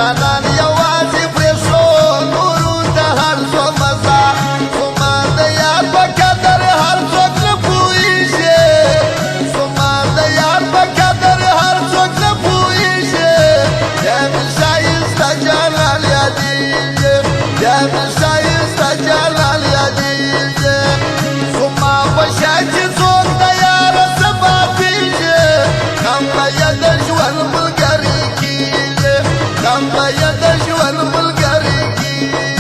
جانان یوازې پرېښو نورو ته هر څوک مزه زما د یار په قدر هر څوک نه پوهېږي زما د یار په قدر هر څوک نه پوهېږي بیا مې ښایسته جانان یادېږي بیا مې ښایسته جانان یادېږي زما په شا چې څوک د یاره څه ماتېږي غم به یې د ژوند ملګری کېږي غم به یې د ژوند ملګری کېږي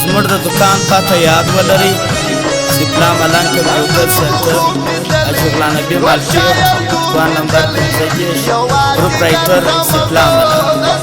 زموږ د دکان پته یاد ولرئ سپلا ملان کمپیوټر سنټر اجرلا نبی مارکیټ دوکان نمبر 35 پروپرایټر سپلا ملان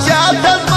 Cha